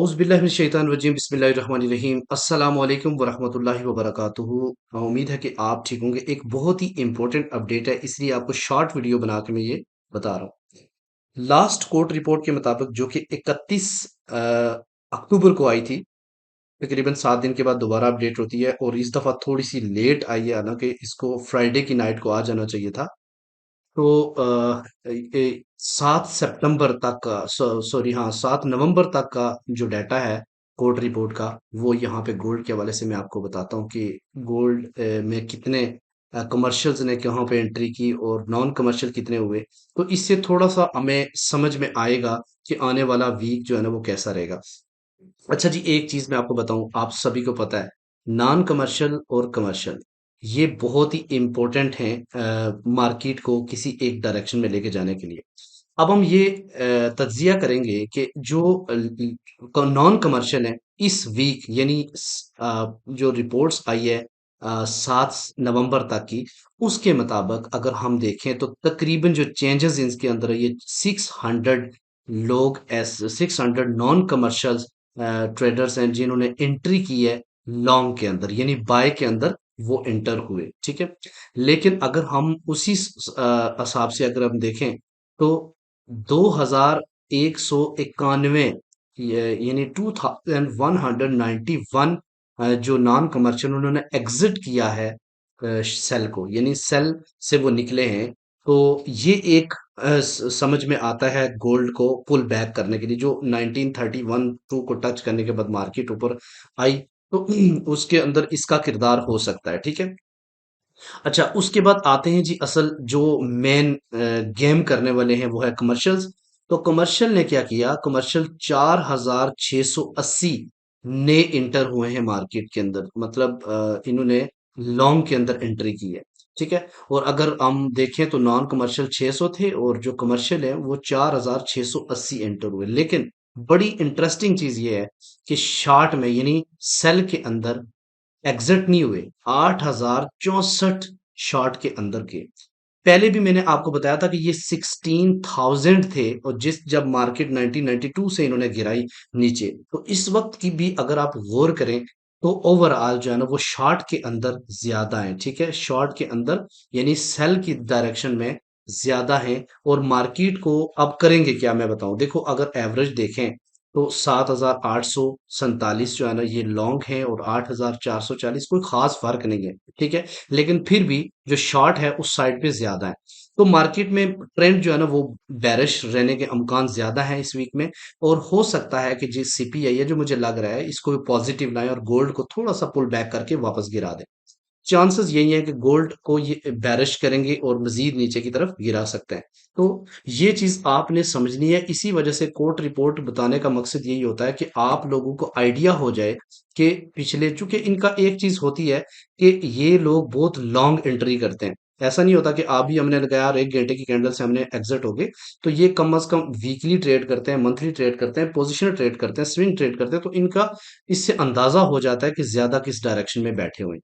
औज़ुबिल्लाहिमिनश्शैतानिर्रजीम बिस्मिल्लाहिर्रहमानिर्रहीम अस्सलामु अलैकुम वरहमतुल्लाहि वबरकातुहू। उम्मीद है कि आप ठीक होंगे। एक बहुत ही इम्पोर्टेंट अपडेट है, इसलिए आपको शॉर्ट वीडियो बना के मैं ये बता रहा हूँ। लास्ट कोर्ट रिपोर्ट के मुताबिक जो कि 31 अक्टूबर को आई थी, तकरीबन 7 दिन के बाद दोबारा अपडेट होती है और इस दफ़ा थोड़ी-सी लेट आई है, हालाँकि इसको फ्राइडे की नाइट को आ जाना चाहिए था। तो 7 सितंबर तक का सॉरी हाँ 7 नवंबर तक का जो डाटा है कोर्ट रिपोर्ट का, वो यहाँ पे गोल्ड के हवाले से मैं आपको बताता हूँ कि गोल्ड में कितने कमर्शियल्स ने कहाँ पे एंट्री की और नॉन कमर्शियल कितने हुए। तो इससे थोड़ा सा हमें समझ में आएगा कि आने वाला वीक जो है ना वो कैसा रहेगा। अच्छा जी, एक चीज मैं आपको बताऊं, आप सभी को पता है नॉन कमर्शियल और कमर्शियल ये बहुत ही इंपॉर्टेंट हैं मार्केट को किसी एक डायरेक्शन में लेके जाने के लिए। अब हम ये तज्जिया करेंगे कि जो नॉन कमर्शियल है इस वीक यानी जो रिपोर्ट्स आई है 7 नवंबर तक की, उसके मुताबिक अगर हम देखें तो तकरीबन जो चेंजेस इसके अंदर है ये 600 लोग, 600 नॉन कमर्शियल ट्रेडर्स हैं जिन्होंने एंट्री की है लॉन्ग के अंदर यानी बाय के अंदर वो एंटर हुए। ठीक है, लेकिन अगर हम उसी हिसाब से अगर हम देखें तो 2191 यानी 2191 जो नॉन कमर्शियल उन्होंने एग्जिट किया है सेल को, यानी सेल से वो निकले हैं। तो ये एक समझ में आता है गोल्ड को पुल बैक करने के लिए, जो 1931 टू को टच करने के बाद मार्केट ऊपर आई, तो उसके अंदर इसका किरदार हो सकता है। ठीक है, अच्छा उसके बाद आते हैं जी असल जो मेन गेम करने वाले हैं वो है कमर्शियल्स। तो कमर्शियल ने क्या किया, कमर्शियल 4680 ने इंटर हुए हैं मार्केट के अंदर, मतलब इन्होंने लॉन्ग के अंदर एंट्री की है। ठीक है, और अगर हम देखें तो नॉन कमर्शियल 600 थे और जो कमर्शियल है वो 4680 एंटर हुए। लेकिन बड़ी इंटरेस्टिंग चीज ये है कि शार्ट में यानी सेल के अंदर एग्जिट नहीं हुए 8064 शॉट के अंदर के। पहले भी मैंने आपको बताया था कि ये 16,000 थे, और जिस जब मार्केट 1992 से इन्होंने गिराई नीचे, तो इस वक्त की भी अगर आप गौर करें तो ओवरऑल जो है ना वो शॉर्ट के अंदर ज्यादा है। ठीक है, शॉर्ट के अंदर यानी सेल की डायरेक्शन में ज्यादा है। और मार्केट को अब करेंगे क्या मैं बताऊं, देखो अगर एवरेज देखें तो 7,847 जो है ना ये लॉन्ग है और 8,440, कोई खास फर्क नहीं है। ठीक है, लेकिन फिर भी जो शॉर्ट है उस साइड पे ज्यादा है। तो मार्केट में ट्रेंड जो है ना वो बेरिश रहने के अमकान ज्यादा है इस वीक में। और हो सकता है कि जो सीपीआई है जो मुझे लग रहा है इसको पॉजिटिव लाए और गोल्ड को थोड़ा सा पुल बैक करके वापस गिरा दे। चांसेस यही है कि गोल्ड को ये बैरिश करेंगे और मजीद नीचे की तरफ गिरा सकते हैं। तो ये चीज आपने समझनी है। इसी वजह से कोर्ट रिपोर्ट बताने का मकसद यही होता है कि आप लोगों को आइडिया हो जाए कि पिछले, चूंकि इनका एक चीज होती है कि ये लोग बहुत लॉन्ग एंट्री करते हैं। ऐसा नहीं होता कि आप भी हमने लगाया और 1 घंटे की कैंडल से हमने एग्जिट हो गए। तो ये कम अज कम वीकली ट्रेड करते हैं, मंथली ट्रेड करते हैं, पोजिशनल ट्रेड करते हैं, स्विंग ट्रेड करते हैं। तो इनका इससे अंदाजा हो जाता है कि ज्यादा किस डायरेक्शन में बैठे हुए हैं।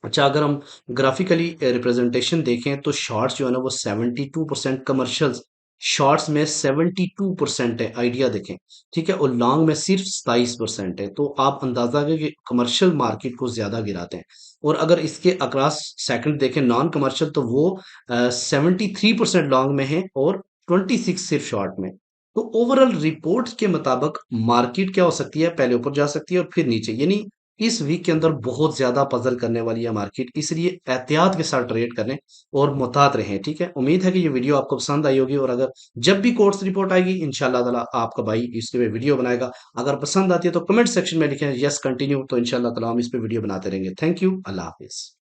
अच्छा अगर हम ग्राफिकली रिप्रेजेंटेशन देखें तो शॉर्ट्स जो है ना वो 72% कमर्शियल्स, शॉर्ट्स में 72% है, आइडिया देखें। ठीक है, और लॉन्ग में सिर्फ 27% है। तो आप अंदाजा करें कि कमर्शियल मार्केट को ज्यादा गिराते हैं। और अगर इसके अक्रॉस सेकंड देखें नॉन कमर्शियल, तो वो 73% लॉन्ग में है और 26 सिर्फ शॉर्ट में। तो ओवरऑल रिपोर्ट के मुताबिक मार्केट क्या हो सकती है, पहले ऊपर जा सकती है और फिर नीचे, यानी इस वीक के अंदर बहुत ज्यादा पजल करने वाली है मार्केट। इसलिए एहतियात के साथ ट्रेड करें और मुहतात रहें। ठीक है, उम्मीद है कि ये वीडियो आपको पसंद आई होगी, और अगर जब भी कोर्स रिपोर्ट आएगी इंशाल्लाह ताला आपका भाई इसके पे वीडियो बनाएगा। अगर पसंद आती है तो कमेंट सेक्शन में लिखें यस कंटिन्यू, तो इंशाल्लाह ताला हम इस पे वीडियो बनाते रहेंगे। Thank you, Allah Hafiz.